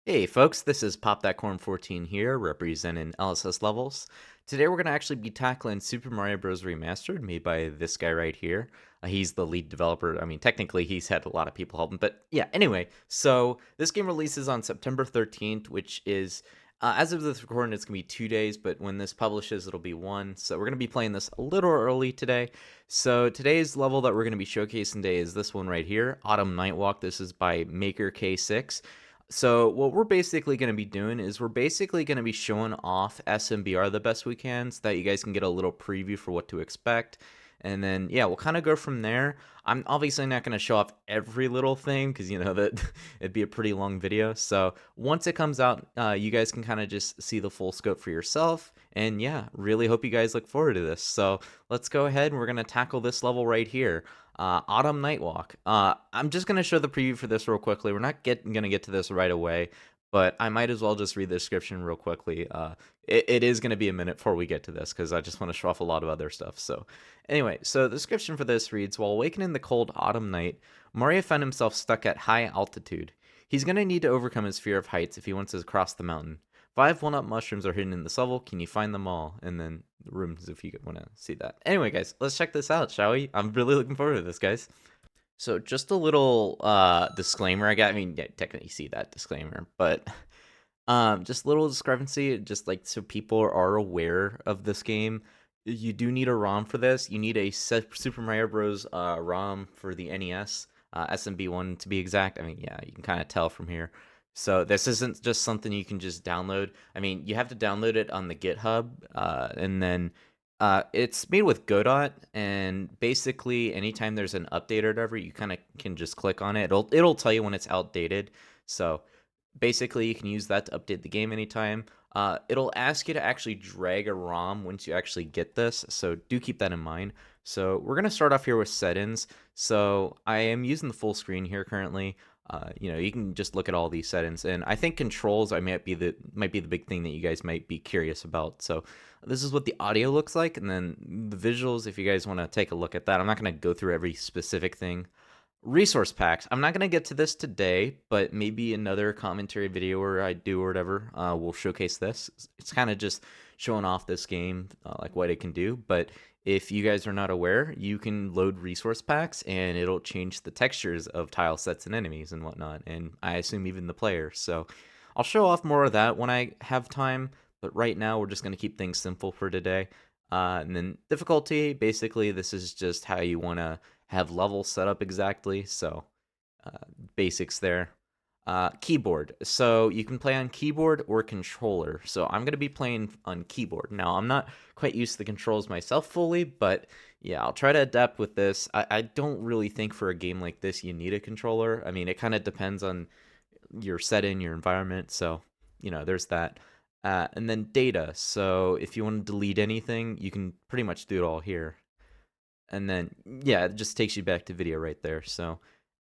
Hey folks, this is Pop That Corn 14 here, representing LSS Levels. Today we're going to actually be tackling Super Mario Bros. Remastered, made by this guy right here. He's the lead developer. I mean, technically he's had a lot of people help him, but yeah, anyway. So this game releases on September 13th, which is, as of this recording, it's going to be 2 days, but when this publishes, it'll be one. So we're going to be playing this a little early today. So today's level that we're going to be showcasing today is this one right here, Autumn Nightwalk. This is by Makerk6. So what we're basically going to be doing is we're basically going to be showing off SMBR the best we can so that you guys can get a little preview for what to expect. And then, yeah, we'll kind of go from there. I'm obviously not going to show off every little thing because, you know, that it'd be a pretty long video. So once it comes out, you guys can kind of just see the full scope for yourself. And yeah, really hope you guys look forward to this. So let's go ahead and we're going to tackle this level right here. Autumn Nightwalk. I'm just going to show the preview for this real quickly. We're not going to get to this right away, but I might as well just read the description real quickly. It is going to be a minute before we get to this because I just want to show off a lot of other stuff. So anyway, so the description for this reads, while awakening in the cold autumn night, Mario found himself stuck at high altitude. He's going to need to overcome his fear of heights if he wants to cross the mountain. 5 walnut mushrooms are hidden in the level. Can you find them all? And then the rooms if you want to see that. Anyway, guys, let's check this out, shall we? I'm really looking forward to this, guys. So just a little disclaimer. I mean, yeah, technically you see that disclaimer, but just a little discrepancy, just like so people are aware of this game. You do need a ROM for this. You need a Super Mario Bros. ROM for the NES, SMB1 to be exact. I mean, yeah, you can kind of tell from here. So this isn't just something you can just download. I mean, you have to download it on the GitHub, and then it's made with Godot. And basically, anytime there's an update or whatever, you kind of can just click on it. It'll tell you when it's outdated. So basically, you can use that to update the game anytime. It'll ask you to actually drag a ROM once you actually get this, so do keep that in mind. So we're gonna start off here with settings. So I am using the full screen here currently. You know, you can just look at all these settings, and I think controls might be the big thing that you guys might be curious about. So this is what the audio looks like, and then the visuals, if you guys want to take a look at that. I'm not going to go through every specific thing. Resource packs. I'm not going to get to this today, but maybe another commentary video where I do or whatever will showcase this. It's kind of just showing off this game, like what it can do. But if you guys are not aware, you can load resource packs and it'll change the textures of tile sets and enemies and whatnot. And I assume even the player. So I'll show off more of that when I have time. But right now, we're just going to keep things simple for today. And then difficulty, basically, this is just how you want to have levels set up exactly. So basics there. Keyboard. So you can play on keyboard or controller. So I'm going to be playing on keyboard. Now, I'm not quite used to the controls myself fully, but yeah, I'll try to adapt with this. I don't really think for a game like this you need a controller. I mean, it kind of depends on your setting, your environment. So, you know, there's that. And then data. So if you want to delete anything, you can pretty much do it all here. And then, yeah, it just takes you back to video right there. So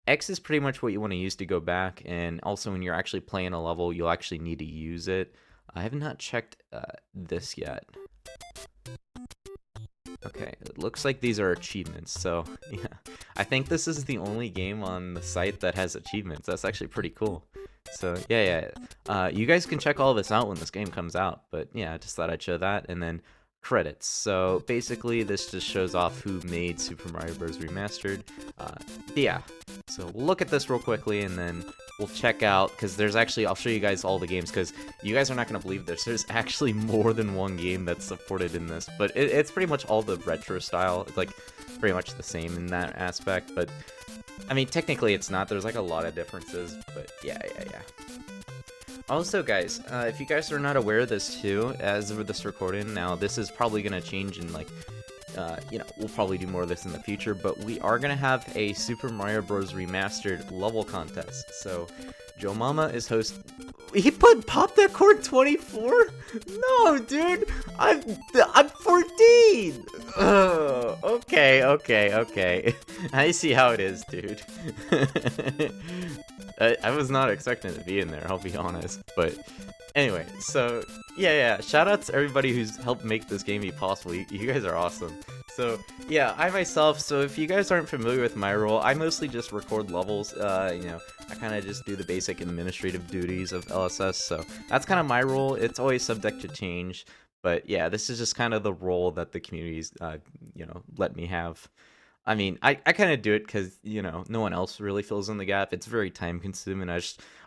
X is pretty much what you want to use to go back. And also when you're actually playing a level, you'll actually need to use it. I have not checked this yet. Okay, it looks like these are achievements. So, yeah, I think this is the only game on the site that has achievements. That's actually pretty cool. So, yeah. You guys can check all this out when this game comes out. But, yeah, I just thought I'd show that. And then credits. So, basically, this just shows off who made Super Mario Bros. Remastered. Yeah, so we'll look at this real quickly, and then we'll check out, because there's actually, I'll show you guys all the games, because you guys are not going to believe this. There's actually more than one game that's supported in this, but it's pretty much all the retro style. It's like pretty much the same in that aspect, but I mean, technically it's not. There's like a lot of differences, but yeah. Also, guys, if you guys are not aware of this too, as of this recording, now this is probably going to change in like, you know, we'll probably do more of this in the future, but we are going to have a Super Mario Bros. Remastered level contest. So, Joe Mama is host. He put Pop That Corn 24? No, dude! I'm 14! Okay. I see how it is, dude. I was not expecting to be in there, I'll be honest, but anyway, so yeah, shout out to everybody who's helped make this game be possible. You guys are awesome. So yeah, I myself. So if you guys aren't familiar with my role, I mostly just record levels. I kind of just do the basic administrative duties of LSS. So that's kind of my role. It's always subject to change, but yeah, this is just kind of the role that the community's let me have. I mean, I kind of do it because, no one else really fills in the gap. It's very time consuming. I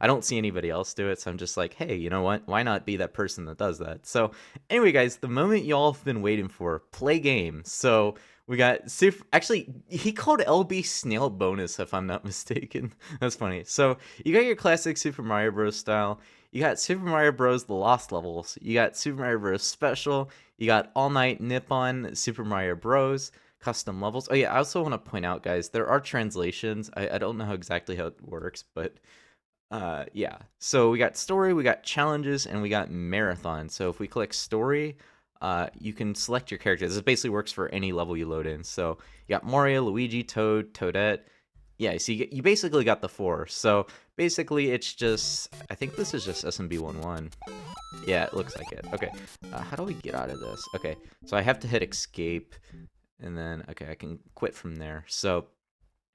don't see anybody else do it. So I'm just like, hey, you know what? Why not be that person that does that? So anyway, guys, the moment y'all have been waiting for, play game. So we got actually, he called LB Snail Bonus, if I'm not mistaken. That's funny. So you got your classic Super Mario Bros. Style. You got Super Mario Bros. The Lost Levels. You got Super Mario Bros. Special. You got All Night Nippon Super Mario Bros. Custom levels. Oh yeah, I also want to point out, guys, there are translations. I don't know exactly how it works, but yeah. So we got story, we got challenges, and we got marathon. So if we click story, you can select your characters. This basically works for any level you load in. So you got Mario, Luigi, Toad, Toadette. Yeah, so you basically got the four. So basically it's just, I think this is just SMB11. Yeah, it looks like it. Okay, how do we get out of this? Okay, so I have to hit escape. And then, okay, I can quit from there. So,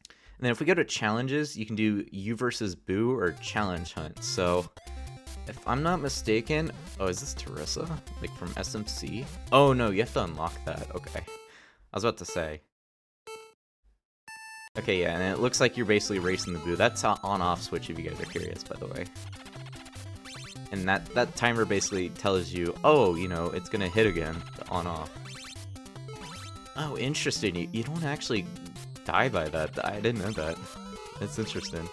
and then if we go to challenges, you can do you versus Boo or challenge hunt. So, if I'm not mistaken, oh, is this Teresa? Like from SMC? Oh, no, you have to unlock that. Okay. I was about to say. Okay, yeah, and it looks like you're basically racing the Boo. That's an on-off switch if you guys are curious, by the way. And that timer basically tells you, oh, it's going to hit again, on-off. Oh, interesting. You don't actually die by that. I didn't know that. That's interesting.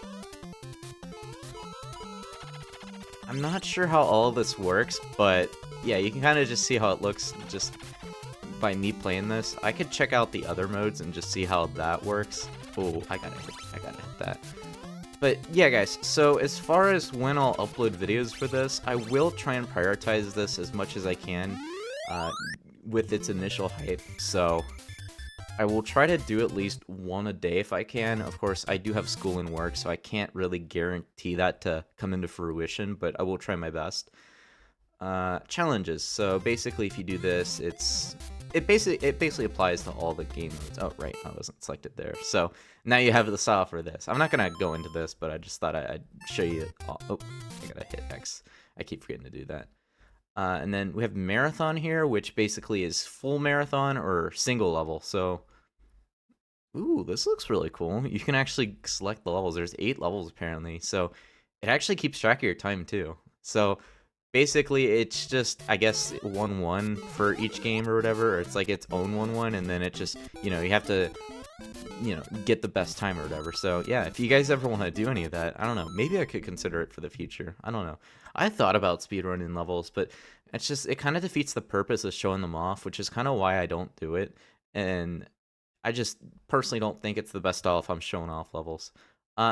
I'm not sure how all of this works, but yeah, you can kind of just see how it looks just by me playing this. I could check out the other modes and just see how that works. Oh, I gotta hit that. But yeah, guys, so as far as when I'll upload videos for this, I will try and prioritize this as much as I can with its initial hype. So I will try to do at least one a day if I can. Of course, I do have school and work, so I can't really guarantee that to come into fruition, but I will try my best. Challenges. So basically, if you do this, it basically applies to all the game modes. Oh, right, I wasn't selected there. So now you have the style for this. I'm not gonna go into this, but I just thought I'd show you all. Oh, I gotta hit X. I keep forgetting to do that. And then we have marathon here, which basically is full marathon or single level. So, ooh, this looks really cool. You can actually select the levels. There's 8 levels apparently. So it actually keeps track of your time too. So basically it's just, I guess, 1-1 for each game or whatever. Or it's like its own 1-1, and then it just, you have to, get the best time or whatever. So yeah, if you guys ever want to do any of that, I don't know, maybe I could consider it for the future. I don't know. I thought about speedrunning levels, but it kind of defeats the purpose of showing them off, which is kind of why I don't do it. And I just personally don't think it's the best style if I'm showing off levels.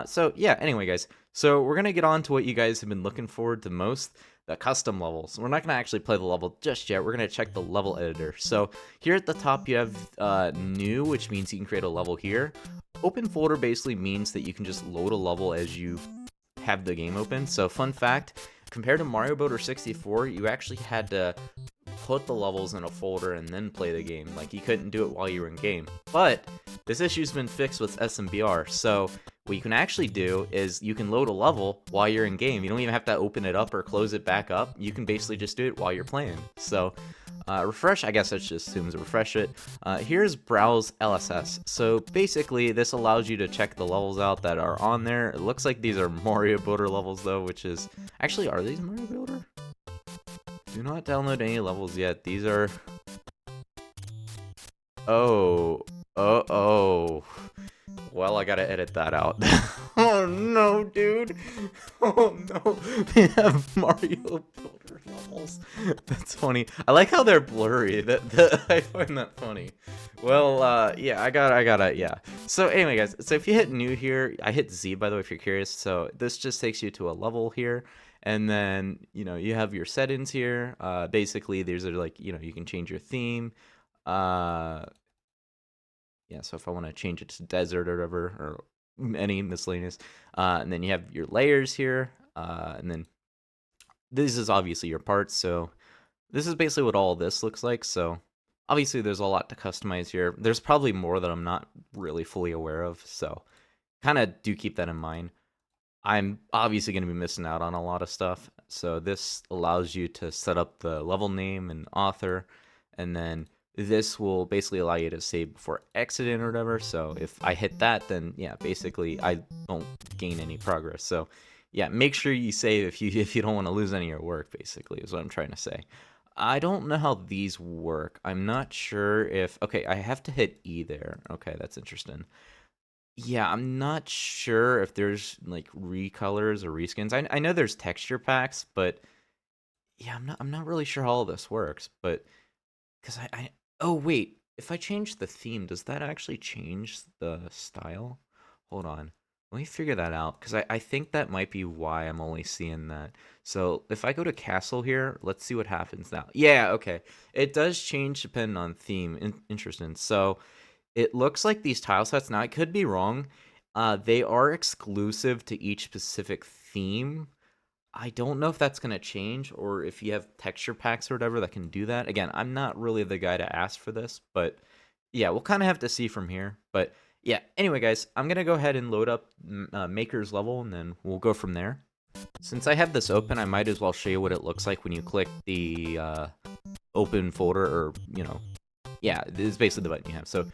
So yeah, anyway, guys, so we're going to get on to what you guys have been looking forward to most, the custom levels. We're not going to actually play the level just yet. We're going to check the level editor. So here at the top, you have new, which means you can create a level here. Open folder basically means that you can just load a level as you have the game open. So fun fact, compared to Mario Builder 64, you actually had to put the levels in a folder and then play the game. Like, you couldn't do it while you were in game. But this issue's been fixed with SMBR. So what you can actually do is you can load a level while you're in game. You don't even have to open it up or close it back up. You can basically just do it while you're playing. So refresh, I guess that just assumes refresh it. Here's browse LSS. So basically this allows you to check the levels out that are on there. It looks like these are Mario Builder levels though, which is, actually, are these Mario Builder? Do not download any levels yet. These are, oh. Well, I gotta edit that out. Oh no, dude. Oh no. They have Mario Builder levels. That's funny. I like how they're blurry. I find that funny. Well, yeah, I gotta, yeah. So anyway, guys, so if you hit new here, I hit Z, by the way, if you're curious. So this just takes you to a level here. And then, you have your settings here. Basically, there's like, you can change your theme. Yeah, so if I want to change it to desert or whatever, or any miscellaneous, and then you have your layers here, and then this is obviously your parts. So this is basically what all of this looks like. So Obviously, there's a lot to customize here. There's probably more that I'm not really fully aware of, so kind of do keep that in mind. I'm obviously going to be missing out on a lot of stuff, so this allows you to set up the level name and author, and then this will basically allow you to save before exiting or whatever. So if I hit that, then yeah, basically I don't gain any progress. So yeah, make sure you save if you don't want to lose any of your work, basically, is what I'm trying to say. I don't know how these work. I'm not sure if... Okay, I have to hit E there. Okay, that's interesting. Yeah, I'm not sure if there's like recolors or reskins. I know there's texture packs, but yeah, I'm not really sure how all this works. But because I oh wait, if I change the theme, does that actually change the style? Hold on. Let me figure that out because I think that might be why I'm only seeing that. So if I go to castle here, let's see what happens now. Yeah, okay. It does change depending on theme. Interesting. So it looks like these tile sets, now I could be wrong, they are exclusive to each specific theme. I don't know if that's going to change or if you have texture packs or whatever that can do that. Again, I'm not really the guy to ask for this, but yeah, we'll kind of have to see from here. But yeah, anyway, guys, I'm going to go ahead and load up Maker's level, and then we'll go from there. Since I have this open, I might as well show you what it looks like when you click the open folder, or, yeah, this is basically the button you have. So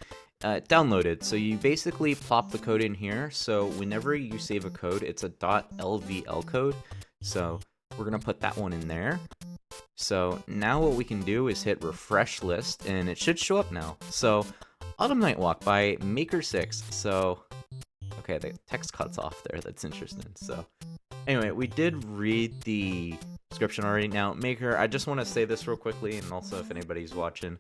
downloaded. So you basically plop the code in here. So whenever you save a code, it's a .lvl code. So we're going to put that one in there. So now what we can do is hit refresh list, and it should show up now. So Autumn Nightwalk by Makerk6. So, okay, the text cuts off there. That's interesting. So anyway, we did read the description already. Now, Maker, I just want to say this real quickly, and also if anybody's watching,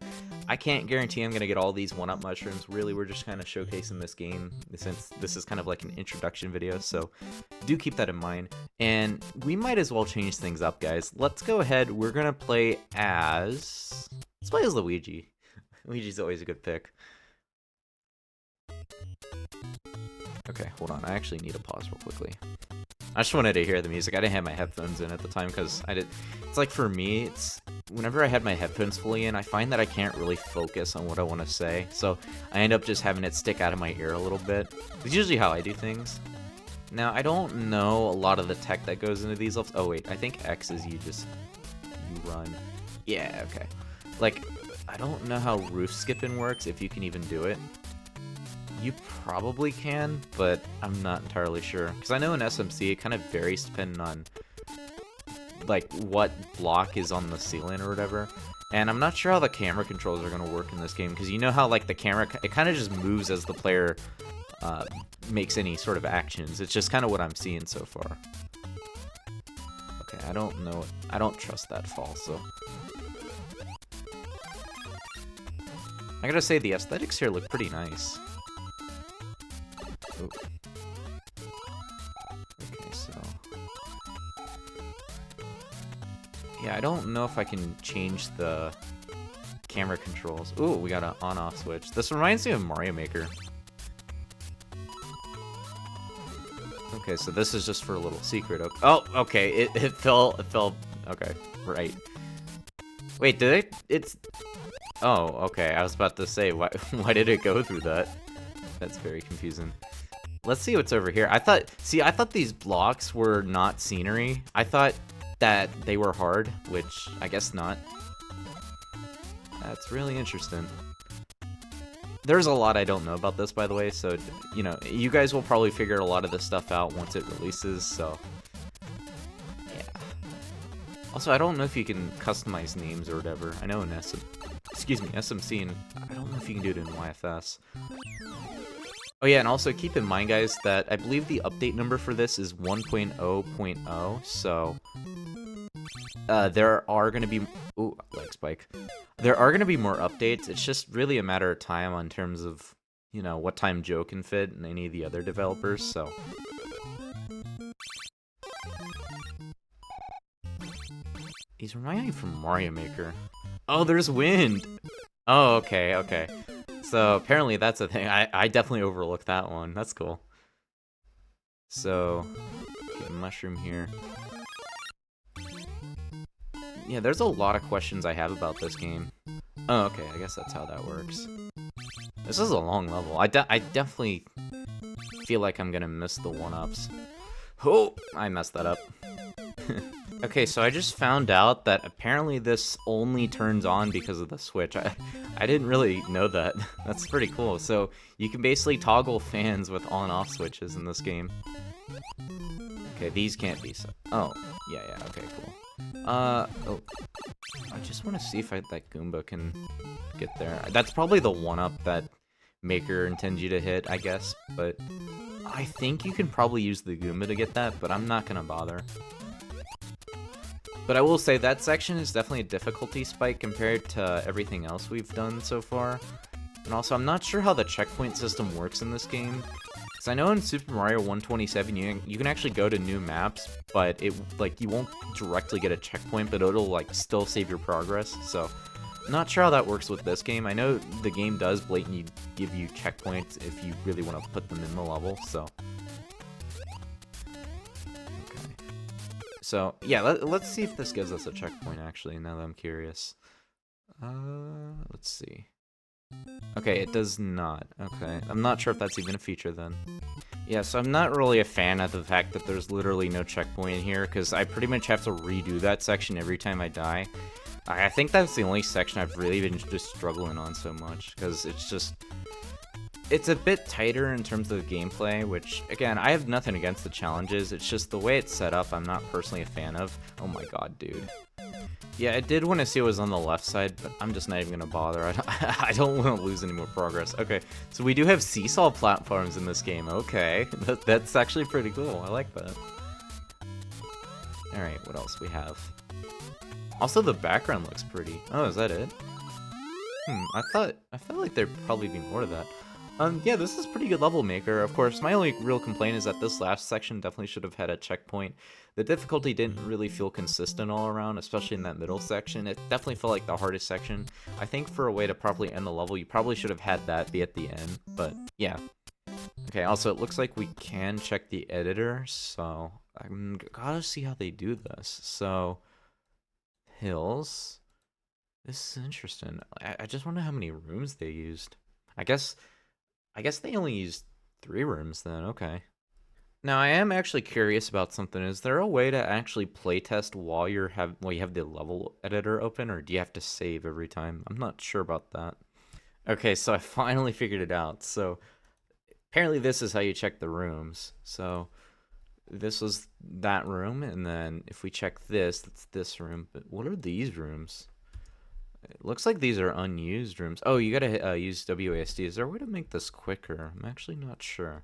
I can't guarantee I'm going to get all these 1-up mushrooms. Really, we're just kind of showcasing this game, since this is kind of like an introduction video, so do keep that in mind. And we might as well change things up, guys. Let's go ahead. We're going to play as... Let's play as Luigi. Luigi's always a good pick. Okay, hold on. I actually need to pause real quickly. I just wanted to hear the music. I didn't have my headphones in at the time because it's like, for me, it's whenever I had my headphones fully in, I find that I can't really focus on what I want to say. So I end up just having it stick out of my ear a little bit. It's usually how I do things. Now, I don't know a lot of the tech that goes into these levels. Oh, wait. I think X is you run. Yeah, okay. Like, I don't know how roof skipping works, if you can even do it. You probably can, but I'm not entirely sure. Because I know in SMC it kind of varies depending on like what block is on the ceiling or whatever. And I'm not sure how the camera controls are going to work in this game, because you know how like the camera, it kind of just moves as the player makes any sort of actions. It's just kind of what I'm seeing so far. Okay, I don't know. I don't trust that fall, so. I gotta say, the aesthetics here look pretty nice. Ooh. Okay, so... yeah, I don't know if I can change the camera controls. Ooh, we got an on-off switch. This reminds me of Mario Maker. Okay, so this is just for a little secret. Oh, okay, it fell, okay, right. Wait, did it's... oh, okay, I was about to say, why did it go through that? That's very confusing. Let's see what's over here. I thought these blocks were not scenery. I thought that they were hard, which I guess not. That's really interesting. There's a lot I don't know about this, by the way, so, you know, you guys will probably figure a lot of this stuff out once it releases, so... yeah. Also, I don't know if you can customize names or whatever. I know in SMC, and I don't know if you can do it in YFS. Oh yeah, and also keep in mind, guys, that I believe the update number for this is 1.0.0, so... there are going to be... ooh, leg spike. There are going to be more updates. It's just really a matter of time in terms of, you know, what time Joe can fit and any of the other developers, so... These remind me from Mario Maker. Oh, there's wind! Oh, okay, okay. So, apparently that's a thing. I definitely overlooked that one. That's cool. So, get a mushroom here. Yeah, there's a lot of questions I have about this game. Oh, okay, I guess that's how that works. This is a long level. I definitely feel like I'm gonna miss the one-ups. Oh, I messed that up. Okay, so I just found out that apparently this only turns on because of the switch. I didn't really know that. That's pretty cool. So you can basically toggle fans with on-off switches in this game. Okay, these can't be so. Oh, yeah, okay, cool. Oh, I just want to see if that Goomba can get there. That's probably the one-up that Maker intends you to hit, I guess, but I think you can probably use the Goomba to get that, but I'm not gonna bother. But I will say that section is definitely a difficulty spike compared to everything else we've done so far. And also, I'm not sure how the checkpoint system works in this game. Because I know in Super Mario 127, you can actually go to new maps, but you won't directly get a checkpoint, but it'll like still save your progress. So, I'm not sure how that works with this game. I know the game does blatantly give you checkpoints if you really want to put them in the level, so. So, yeah, let's see if this gives us a checkpoint, actually, now that I'm curious. Let's see. Okay, it does not. Okay, I'm not sure if that's even a feature, then. Yeah, so I'm not really a fan of the fact that there's literally no checkpoint in here, because I pretty much have to redo that section every time I die. I think that's the only section I've really been just struggling on so much, because it's a bit tighter in terms of the gameplay, which, again, I have nothing against the challenges, it's just the way it's set up I'm not personally a fan of. Oh my god, dude. Yeah, I did want to see what was on the left side, but I'm just not even going to bother. I don't want to lose any more progress. Okay, so we do have seesaw platforms in this game. Okay, that's actually pretty cool. I like that. Alright, what else we have? Also, the background looks pretty. Oh, is that it? I felt like there'd probably be more to that. Yeah, this is pretty good level maker. Of course, my only real complaint is that this last section definitely should have had a checkpoint. The difficulty didn't really feel consistent all around, especially in that middle section. It definitely felt like the hardest section. I think for a way to properly end the level, you probably should have had that be at the end, but yeah. Okay, also, it looks like we can check the editor, so I'm gotta see how they do this. So, hills. This is interesting. I just wonder how many rooms they used. I guess they only used 3 rooms then, okay. Now I am actually curious about something. Is there a way to actually playtest while you have the level editor open, or do you have to save every time? I'm not sure about that. Okay, so I finally figured it out. So apparently this is how you check the rooms. So this was that room, and then if we check this, that's this room. But what are these rooms? It looks like these are unused rooms. Oh, you gotta use WASD. Is there a way to make this quicker? I'm actually not sure.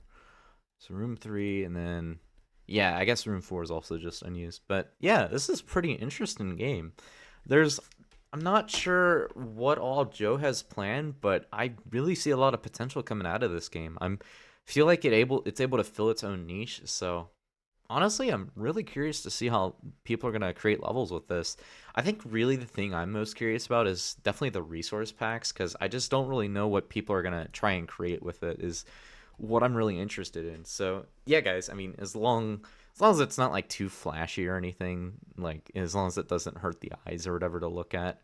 So room 3, and then... Yeah, I guess room 4 is also just unused. But yeah, this is a pretty interesting game. I'm not sure what all Joe has planned, but I really see a lot of potential coming out of this game. Feel like it's able to fill its own niche, so... Honestly, I'm really curious to see how people are going to create levels with this. I think really the thing I'm most curious about is definitely the resource packs, because I just don't really know what people are going to try and create with it is what I'm really interested in. So, yeah, guys, I mean, as long as it's not like too flashy or anything, like as long as it doesn't hurt the eyes or whatever to look at,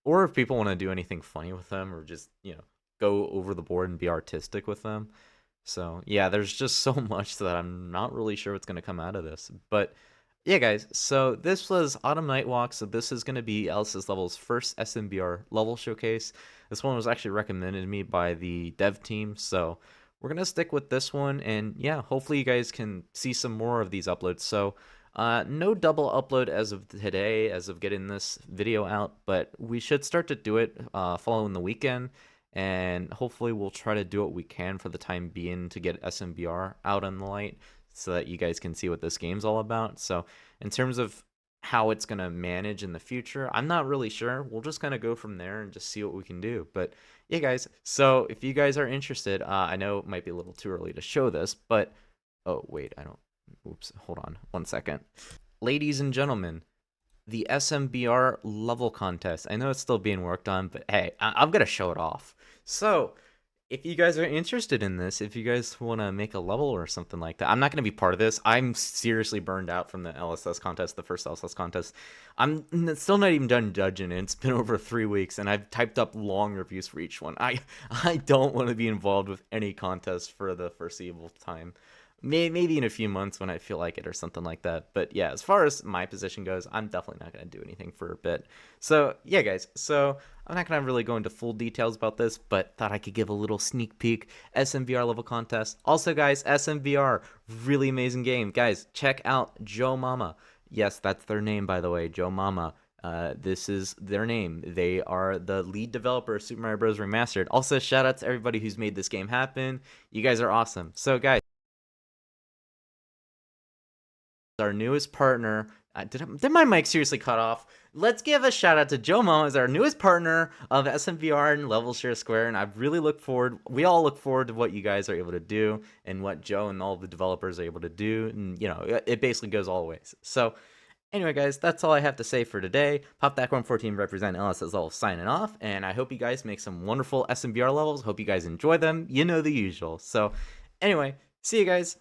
or if people want to do anything funny with them or just, go over the board and be artistic with them. So, yeah, there's just so much that I'm not really sure what's going to come out of this. But, yeah, guys, so this was Autumn Nightwalk. So this is going to be Alice's Level's first SMBR level showcase. This one was actually recommended to me by the dev team. So we're going to stick with this one. And, yeah, hopefully you guys can see some more of these uploads. So no double upload as of today, as of getting this video out. But we should start to do it following the weekend. And hopefully we'll try to do what we can for the time being to get SMBR out on the light so that you guys can see what this game's all about. So in terms of how it's going to manage in the future, I'm not really sure. We'll just kind of go from there and just see what we can do. But yeah, guys, so if you guys are interested, I know it might be a little too early to show this, but oh, wait, oops, hold on 1 second. Ladies and gentlemen, the SMBR level contest. I know it's still being worked on, but hey, I'm going to show it off. So, if you guys are interested in this, if you guys want to make a level or something like that, I'm not going to be part of this. I'm seriously burned out from the LSS contest, the first LSS contest. Still not even done judging it. It's been over 3 weeks, and I've typed up long reviews for each one. I don't want to be involved with any contest for the foreseeable time. Maybe in a few months when I feel like it or something like that. But yeah, as far as my position goes, I'm definitely not going to do anything for a bit. So yeah, guys. So I'm not going to really go into full details about this, but thought I could give a little sneak peek. SMBR level contest. Also, guys, SMBR, really amazing game. Guys, check out Joe Mama. Yes, that's their name, by the way, Joe Mama. This is their name. They are the lead developer of Super Mario Bros. Remastered. Also, shout out to everybody who's made this game happen. You guys are awesome. So, guys, our newest partner. Did my mic seriously cut off? Let's give a shout out to Joe Mama as our newest partner of SMBR and Level Share Square, and I really look forward. We all look forward to what you guys are able to do and what Joe and all the developers are able to do, and it basically goes all ways. So. Anyway, guys, that's all I have to say for today. Pop that Corn 14 represent LSS level signing off, and I hope you guys make some wonderful SMBR levels. Hope you guys enjoy them. You know the usual. So, anyway, see you guys.